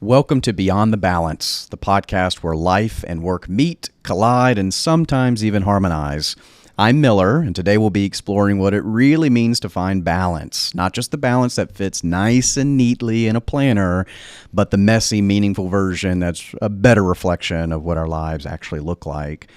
Welcome to Beyond the Balance, the podcast where life and work meet, collide, and sometimes even harmonize. I'm Miller, and today we'll be exploring what it really means to find balance. Not just the balance that fits nice and neatly in a planner, but the messy, meaningful version that's a better reflection of what our lives actually look like.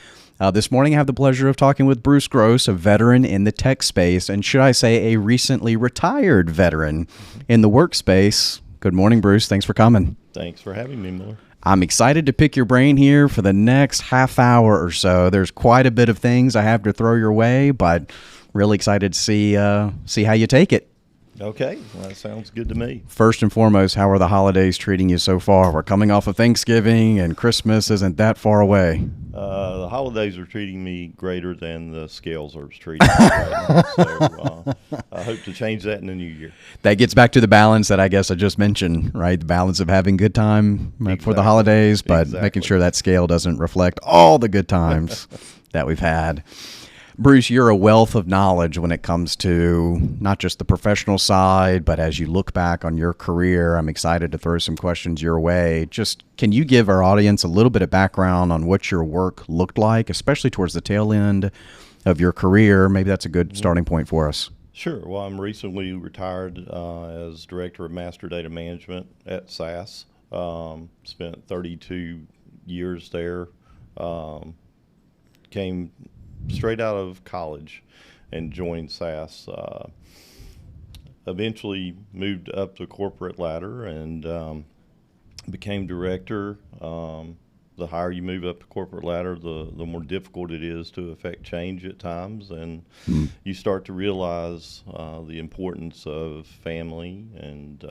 This morning, I have the pleasure of talking with Bruce Groce, a veteran in the tech space, and should I say a recently retired veteran in the workspace. Good morning, Bruce. Thanks for coming. Thanks for having me, Miller. I'm excited to pick your brain here for the next half hour or so. There's quite a bit of things I have to throw your way, but really excited to see how you take it. Okay, well, that sounds good to me. First and foremost, how are the holidays treating you so far? We're coming off of Thanksgiving, and Christmas isn't that far away. The holidays are treating me greater than the scales are treating me right now, so I hope to change that in the new year. That gets back to the balance that I guess I just mentioned, right? The balance of having good time for the holidays, but making sure that scale doesn't reflect all the good times that we've had. Bruce, you're a wealth of knowledge when it comes to not just the professional side, but as you look back on your career, I'm excited to throw some questions your way. Just can you give our audience a little bit of background on what your work looked like, especially towards the tail end of your career? Maybe that's a good starting point for us. Sure. Well, I'm recently retired as Director of Master Data Management at SAS. Spent 32 years there. Came straight out of college and joined SAS. Eventually moved up the corporate ladder and became director. The higher you move up the corporate ladder, the more difficult it is to affect change at times, and you start to realize the importance of family and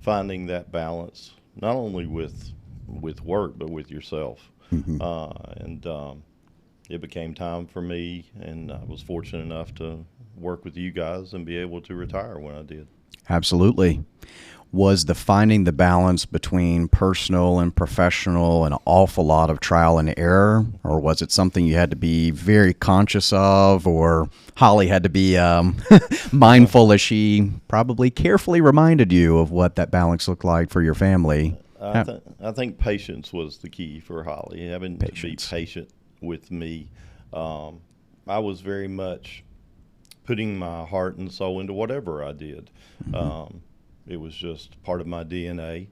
finding that balance, not only with work but with yourself. It became time for me, and I was fortunate enough to work with you guys and be able to retire when I did. Absolutely. Was the finding the balance between personal and professional an awful lot of trial and error, or was it something you had to be very conscious of, or Holly had to be mindful as she probably carefully reminded you of what that balance looked like for your family? I think patience was the key for Holly, having to be patient with me. I was very much putting my heart and soul into whatever I did. It was just part of my DNA.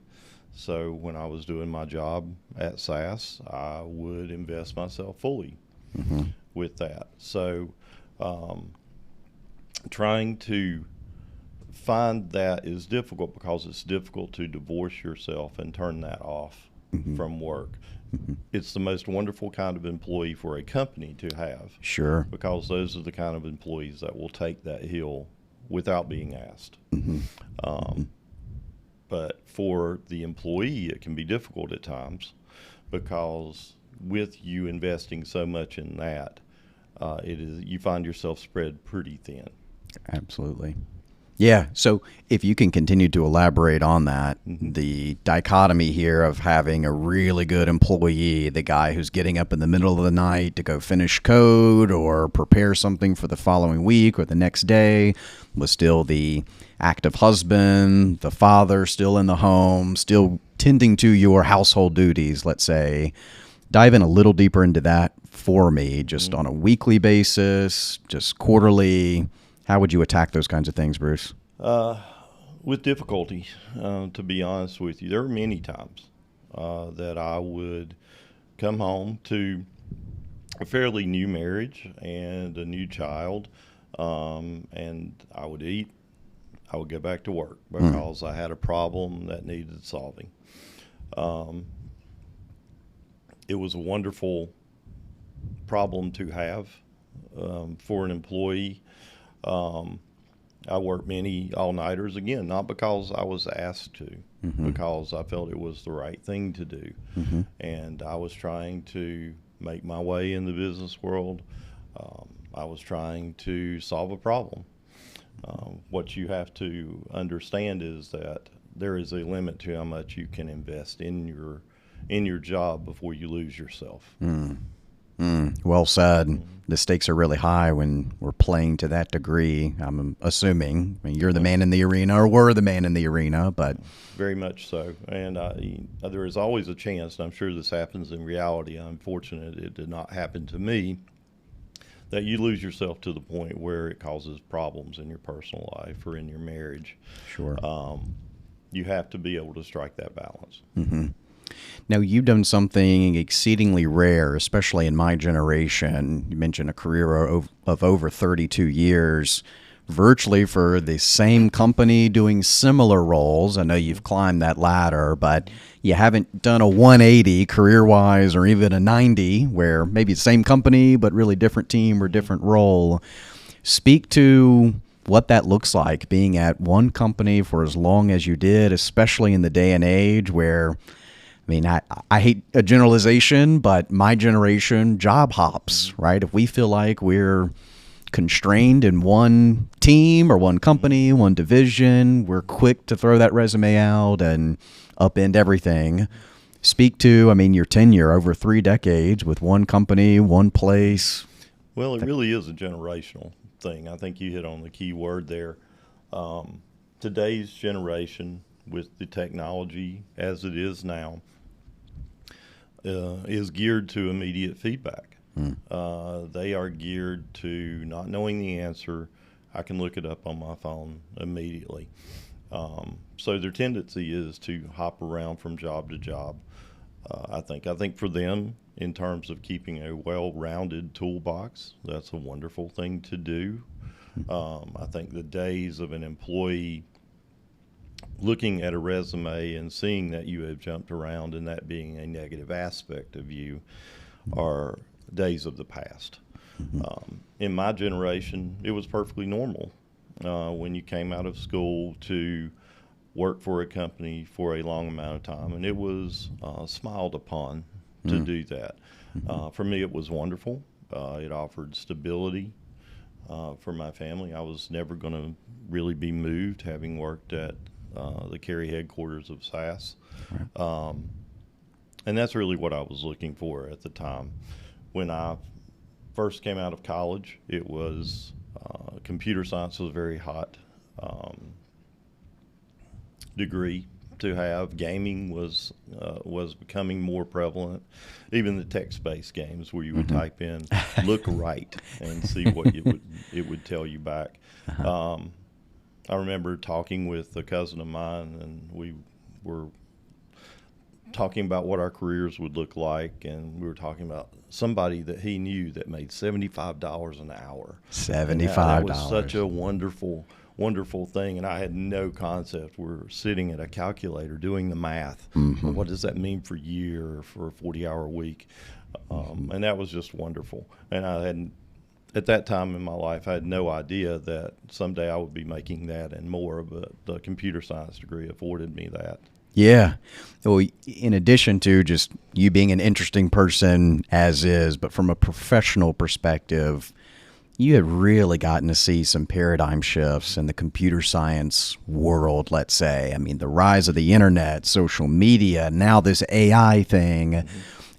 So when I was doing my job at SAS, I would invest myself fully with that. So trying to find that is difficult because it's difficult to divorce yourself and turn that off from work. It's the most wonderful kind of employee for a company to have. Sure. Because those are the kind of employees that will take that hill without being asked. But for the employee, it can be difficult at times because with you investing so much in that, you find yourself spread pretty thin. Absolutely. Yeah. So if you can continue to elaborate on that, the dichotomy here of having a really good employee, the guy who's getting up in the middle of the night to go finish code or prepare something for the following week or the next day, was still the active husband, the father still in the home, still tending to your household duties, let's say. Dive in a little deeper into that for me, just on a weekly basis, just quarterly. How would you attack those kinds of things, Bruce? With difficulty, to be honest with you. There were many times that I would come home to a fairly new marriage and a new child, and I would eat. I would go back to work because I had a problem that needed solving. It was a wonderful problem to have for an employee. I worked many all-nighters, again, not because I was asked to, because I felt it was the right thing to do. And I was trying to make my way in the business world. I was trying to solve a problem. What you have to understand is that there is a limit to how much you can invest in your job before you lose yourself. Well said. The stakes are really high when we're playing to that degree. I'm assuming. I mean, you're the man in the arena, or were the man in the arena, but Very much so. And there is always a chance, and I'm sure this happens in reality. I'm fortunate it did not happen to me, that you lose yourself to the point where it causes problems in your personal life or in your marriage. sure. You have to be able to strike that balance. Now, you've done something exceedingly rare, especially in my generation. You mentioned a career of over 32 years, virtually for the same company doing similar roles. I know you've climbed that ladder, but you haven't done a 180 career-wise, or even a 90, where maybe the same company, but really different team or different role. Speak to what that looks like, being at one company for as long as you did, especially in the day and age where, I mean, I hate a generalization, but my generation job hops, right? If we feel like we're constrained in one team or one company, one division, we're quick to throw that resume out and upend everything. Speak to, I mean, your tenure over 3 decades with one company, one place. Well, it really is a generational thing. I think you hit on the key word there. Today's generation, with the technology as it is now, is geared to immediate feedback. They are geared to not knowing the answer. I can look it up on my phone immediately. So their tendency is to hop around from job to job. I think for them, in terms of keeping a well-rounded toolbox, that's a wonderful thing to do. I think the days of an employee looking at a resume and seeing that you have jumped around and that being a negative aspect of you are days of the past. In my generation, it was perfectly normal when you came out of school to work for a company for a long amount of time, and it was smiled upon to do that. For me, it was wonderful. It offered stability for my family. I was never going to really be moved, having worked at the Cary headquarters of SAS. And that's really what I was looking for at the time. When I first came out of college, it was computer science was a very hot degree to have. Gaming was becoming more prevalent. Even the text-based games where you would type in "look right" and see what it would tell you back. I remember talking with a cousin of mine, and we were talking about what our careers would look like, and we were talking about somebody that he knew that made $75 an hour. $75. That was such a wonderful thing, and I had no concept. We're sitting at a calculator doing the math. What does that mean for a year or for a 40-hour week? And that was just wonderful. And I hadn't, at that time in my life, I had no idea that someday I would be making that and more, but the computer science degree afforded me that. Yeah. Well, in addition to just you being an interesting person as is, but from a professional perspective, you had really gotten to see some paradigm shifts in the computer science world, let's say. I mean, the rise of the internet, social media, now this AI thing.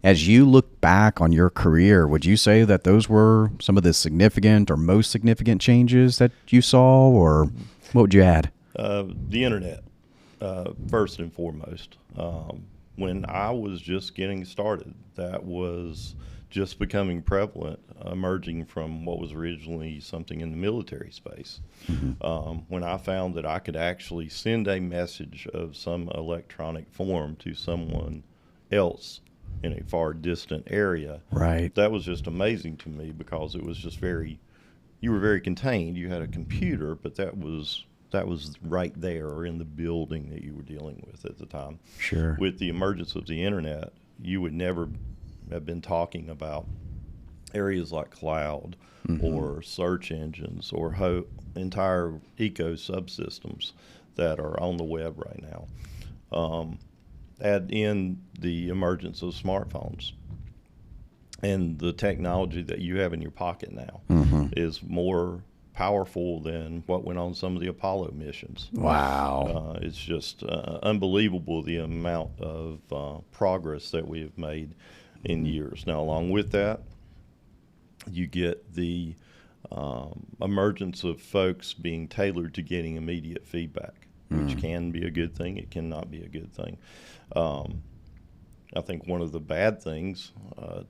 As you look back on your career, would you say that those were some of the significant or most significant changes that you saw, or what would you add? The internet. First and foremost, when I was just getting started, that was just becoming prevalent, emerging from what was originally something in the military space. When I found that I could actually send a message of some electronic form to someone else in a far distant area, Right. that was just amazing to me, because it was just you were very contained. You had a computer, but that was right there, or in the building that you were dealing with at the time. Sure. With the emergence of the internet, you would never have been talking about areas like cloud or search engines or entire eco subsystems that are on the web right now. Add in the emergence of smartphones, and the technology that you have in your pocket now is more powerful than what went on some of the Apollo missions. Wow. It's just unbelievable the amount of progress that we have made in years. Now, along with that, You get the emergence of folks being tailored to getting immediate feedback, which can be a good thing. It cannot be a good thing. I think one of the bad things,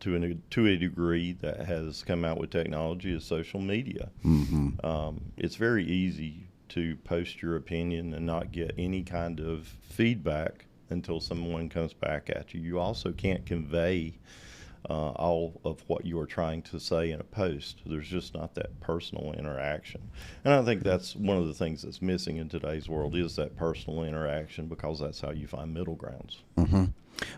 to a degree, that has come out with technology is social media. It's very easy to post your opinion and not get any kind of feedback until someone comes back at you. You also can't convey all of what you are trying to say in a post. There's just not that personal interaction. And I think that's one of the things that's missing in today's world is that personal interaction, because that's how you find middle grounds.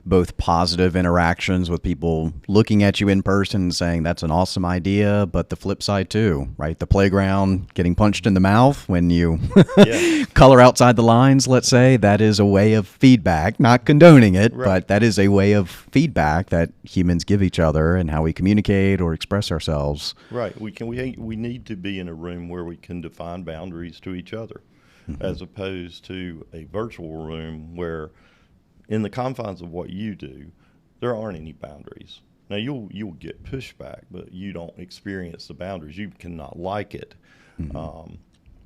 Both positive interactions with people looking at you in person and saying that's an awesome idea, but the flip side too, right? The playground, getting punched in the mouth when you color outside the lines, let's say, that is a way of feedback, not condoning it, but that is a way of feedback that humans give each other and how we communicate or express ourselves. Right. We need to be in a room where we can define boundaries to each other, as opposed to a virtual room where, in the confines of what you do, there aren't any boundaries. Now, you'll get pushback, but you don't experience the boundaries. You cannot like it,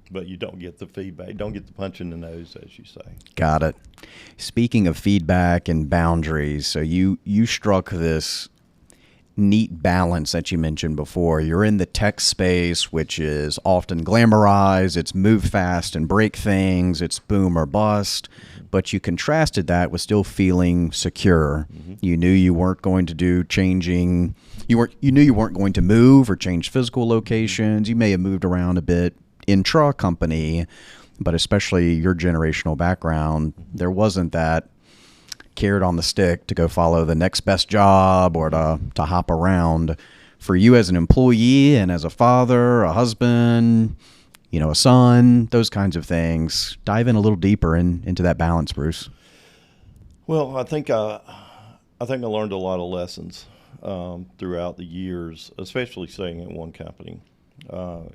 but you don't get the feedback. You don't get the punch in the nose, as you say. Got it. Speaking of feedback and boundaries, so you struck this neat balance that you mentioned before. You're in the tech space, which is often glamorized. It's move fast and break things. It's boom or bust. But you contrasted that with still feeling secure. You knew you weren't going to do changing. You knew you weren't going to move or change physical locations. You may have moved around a bit intra-company, but especially your generational background, there wasn't that carrot on the stick to go follow the next best job or to hop around. For you as an employee and as a father, a husband, a son, those kinds of things, dive in a little deeper into that balance, Bruce. Well, I think I learned a lot of lessons throughout the years, especially staying at one company.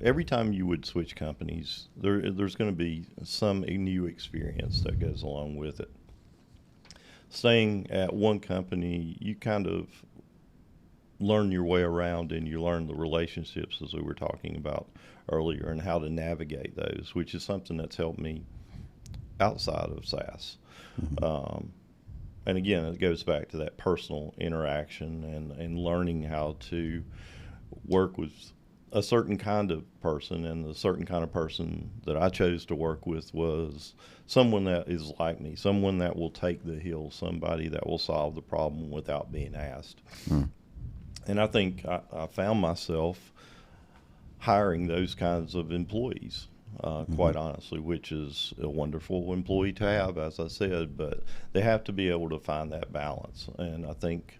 Every time you would switch companies, there's going to be some new experience that goes along with it. Staying at one company, you kind of learn your way around, and you learn the relationships, as we were talking about earlier, and how to navigate those, which is something that's helped me outside of SaaS. And again, it goes back to that personal interaction and learning how to work with a certain kind of person. And the certain kind of person that I chose to work with was someone that is like me, someone that will take the hill, somebody that will solve the problem without being asked. And I think I found myself hiring those kinds of employees, quite honestly, which is a wonderful employee to have, as I said, but they have to be able to find that balance. And I think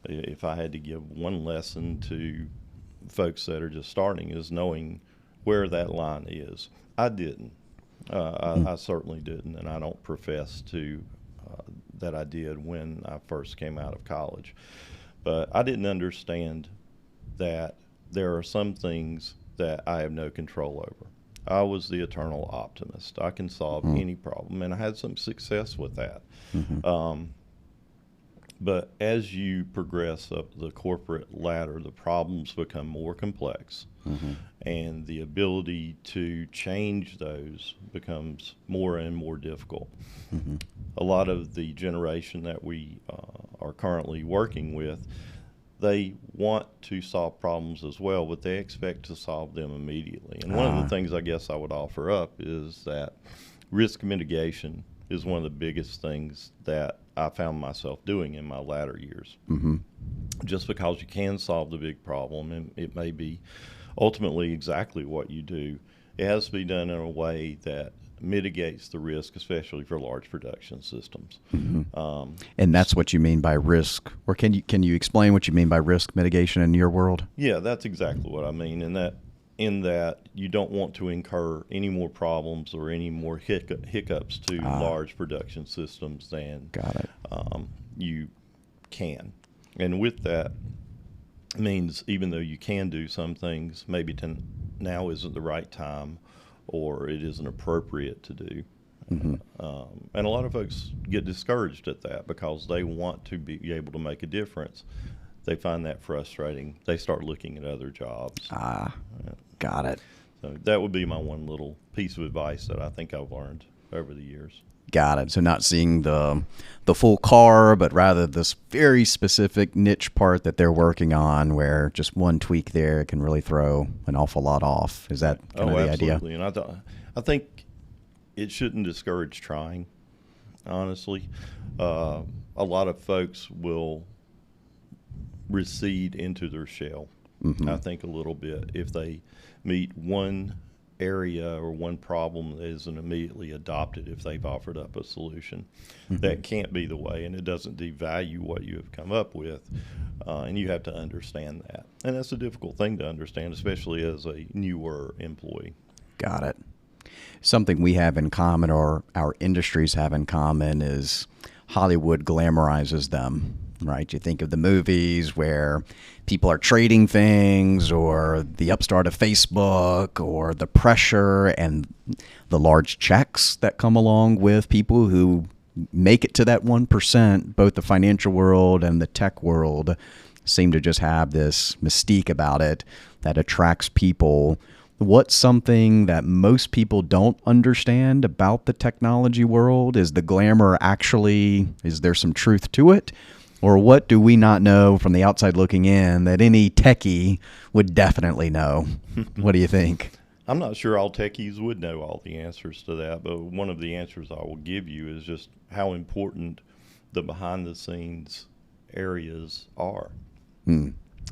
if I had to give one lesson to folks that are just starting, is knowing where that line is. I didn't. I certainly didn't, and I don't profess to that I did when I first came out of college. But I didn't understand that there are some things that I have no control over. I was the eternal optimist. I can solve any problem, and I had some success with that. But as you progress up the corporate ladder, the problems become more complex, and the ability to change those becomes more and more difficult. A lot of the generation that we are currently working with, they want to solve problems as well, but they expect to solve them immediately. And one of the things I guess I would offer up is that risk mitigation is one of the biggest things that I found myself doing in my latter years. Just because you can solve the big problem, and it may be ultimately exactly what you do, it has to be done in a way that mitigates the risk, especially for large production systems. And that's what you mean by risk, or can you explain what you mean by risk mitigation in your world? Yeah, that's exactly what I mean. In that you don't want to incur any more problems or any more hiccups to large production systems than you can. And with that means, even though you can do some things, maybe now isn't the right time, or it isn't appropriate to do. And a lot of folks get discouraged at that because they want to be able to make a difference. they find that frustrating. They start looking at other jobs. Got it. So that would be my one little piece of advice that I think I've learned over the years. Got it. So not seeing the full car, but rather this very specific niche part that they're working on, where just one tweak there can really throw an awful lot off. Is that kind of the idea? Absolutely. And I think it shouldn't discourage trying, honestly. A lot of folks will recede into their shell, I think, a little bit if they meet one area or one problem that isn't immediately adopted if they've offered up a solution. That can't be the way, and it doesn't devalue what you have come up with, and you have to understand that. And that's a difficult thing to understand, especially as a newer employee. Got it. Something we have in common, or our industries have in common, is Hollywood glamorizes them, right? You think of the movies where people are trading things, or the upstart of Facebook, or the pressure and the large checks that come along with people who make it to that 1%. Both the financial world and the tech world seem to just have this mystique about it that attracts people. What's something that most people don't understand about the technology world? Is the glamour actually, is there some truth to it? Or what do we not know from the outside looking in that any techie would definitely know? What do you think? I'm not sure all techies would know all the answers to that, but one of the answers I will give you is just how important the behind-the-scenes areas are.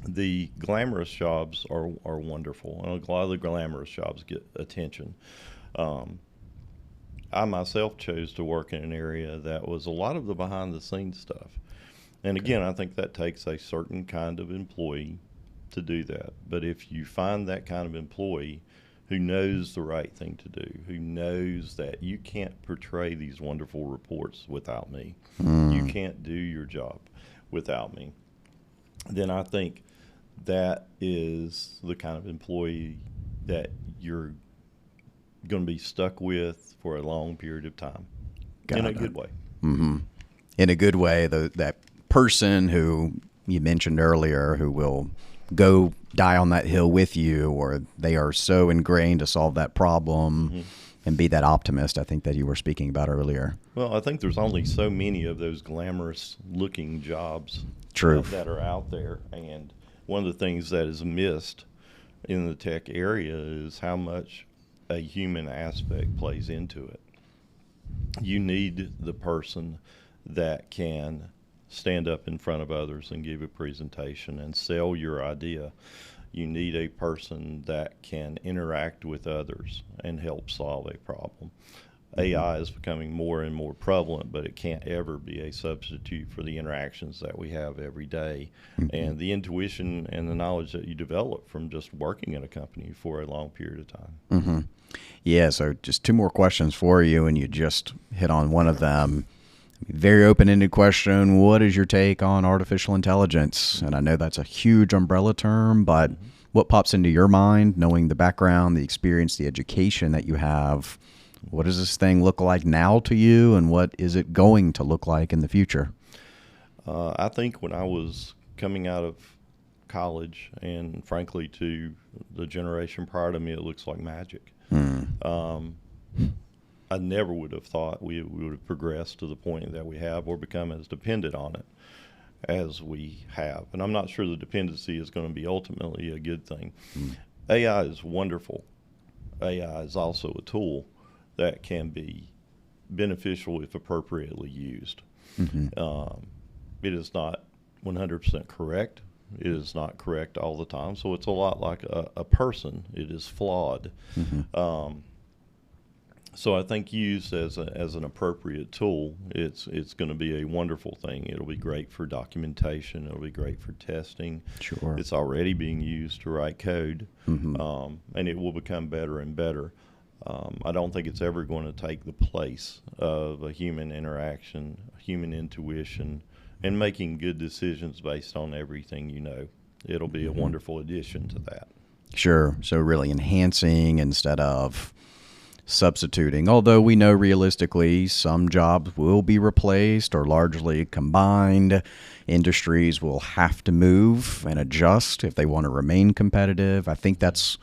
The glamorous jobs are wonderful, and a lot of the glamorous jobs get attention. I myself chose to work in an area that was a lot of the behind-the-scenes stuff. And again, I think that takes a certain kind of employee to do that. But if you find that kind of employee who knows the right thing to do, who knows that you can't portray these wonderful reports without me, you can't do your job without me, then I think that is the kind of employee that you're going to be stuck with for a long period of time. In a good way. In a good way, that person who you mentioned earlier, who will go die on that hill with you, or they are so ingrained to solve that problem and be that optimist, I think, that you were speaking about earlier. Well, I think there's only so many of those glamorous looking jobs that are out there. And one of the things that is missed in the tech area is how much a human aspect plays into it. You need the person that can stand up in front of others and give a presentation and sell your idea. You need a person that can interact with others and help solve a problem. AI is becoming more and more prevalent, but it can't ever be a substitute for the interactions that we have every day and the intuition and the knowledge that you develop from just working in a company for a long period of time. Yeah, so just two more questions for you, and you just hit on one of them. Very open-ended question. What is your take on artificial intelligence? And I know that's a huge umbrella term, but what pops into your mind, knowing the background, the experience, the education that you have? What does this thing look like now to you, and what is it going to look like in the future? I think when I was coming out of college, and frankly to the generation prior to me, it looks like magic. I never would have thought we would have progressed to the point that we have, or become as dependent on it as we have. And I'm not sure the dependency is going to be ultimately a good thing. AI is wonderful. AI is also a tool that can be beneficial if appropriately used. It is not 100% correct. It is not correct all the time. So it's a lot like a person. It is flawed. So I think used as an appropriate tool, it's going to be a wonderful thing. It'll be great for documentation. It'll be great for testing. Sure. It's already being used to write code, and it will become better and better. I don't think it's ever going to take the place of a human interaction, human intuition, and making good decisions based on everything you know. It'll be a wonderful addition to that. Sure. So really enhancing instead of substituting. Although we know realistically some jobs will be replaced or largely combined. Industries will have to move and adjust if they want to remain competitive. I think that's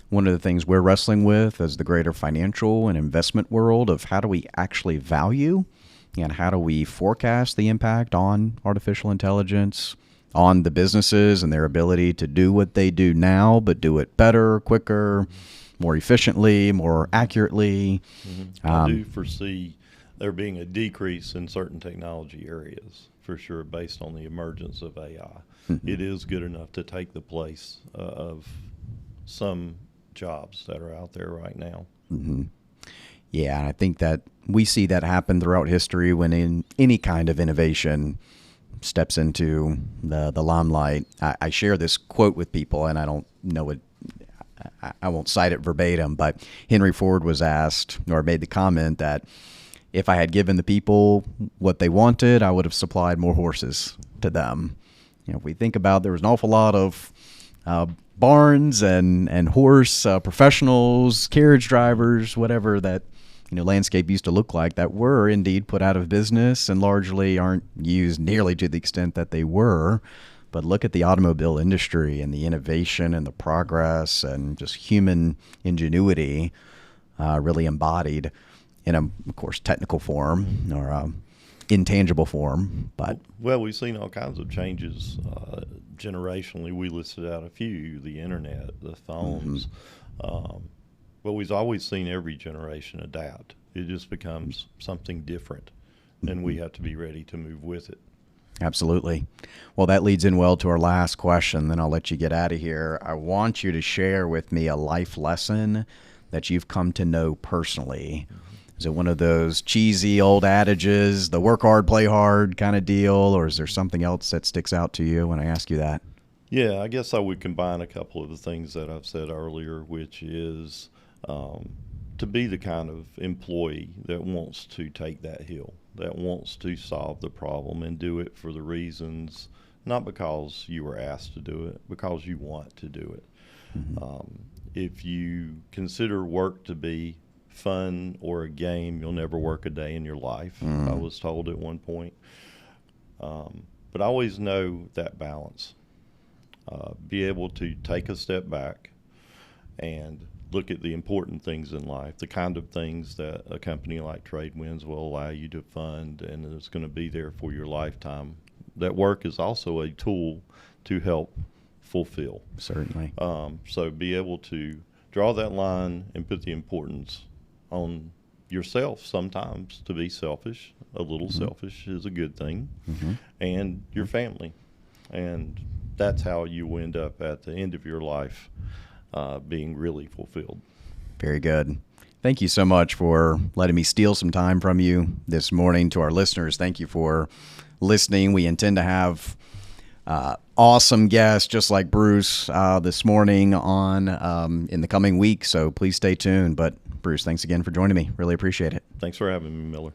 one of the things we're wrestling with as the greater financial and investment world of how do we actually value and how do we forecast the impact on artificial intelligence on the businesses and their ability to do what they do now, but do it better, quicker, more efficiently, more accurately. I do foresee there being a decrease in certain technology areas, for sure, based on the emergence of AI. It is good enough to take the place of some jobs that are out there right now. Yeah, and I think that we see that happen throughout history when in any kind of innovation steps into the limelight. I share this quote with people, and I don't know it. I won't cite it verbatim, but Henry Ford was asked or made the comment that if I had given the people what they wanted, I would have supplied more horses to them. If we think about, there was an awful lot of barns and horse professionals, carriage drivers, whatever that landscape used to look like, that were indeed put out of business and largely aren't used nearly to the extent that they were. But look at the automobile industry and the innovation and the progress and just human ingenuity really embodied in a, of course, technical form or intangible form. But well, we've seen all kinds of changes generationally. We listed out a few: the internet, the phones. But we've always seen every generation adapt. It just becomes something different, and we have to be ready to move with it. Absolutely. Well, that leads in well to our last question, then I'll let you get out of here. I want you to share with me a life lesson that you've come to know personally. Is it one of those cheesy old adages, the work hard, play hard kind of deal, or is there something else that sticks out to you when I ask you that? Yeah, I guess I would combine a couple of the things that I've said earlier, which is to be the kind of employee that wants to take that hill, that wants to solve the problem and do it for the reasons, not because you were asked to do it, because you want to do it. If you consider work to be fun or a game, you'll never work a day in your life, I was told at one point. But I always know that balance. Be able to take a step back and look at the important things in life, the kind of things that a company like TradeWinds will allow you to fund and it's going to be there for your lifetime. That work is also a tool to help fulfill. Certainly. So be able to draw that line and put the importance on yourself sometimes. To be selfish, a little selfish is a good thing, and your family. And that's how you end up at the end of your life being really fulfilled. Very good. Thank you so much for letting me steal some time from you this morning. To our listeners, thank you for listening. We intend to have awesome guests just like Bruce this morning on in the coming week, so please stay tuned. But Bruce, thanks again for joining me. Really appreciate it. Thanks for having me, Miller.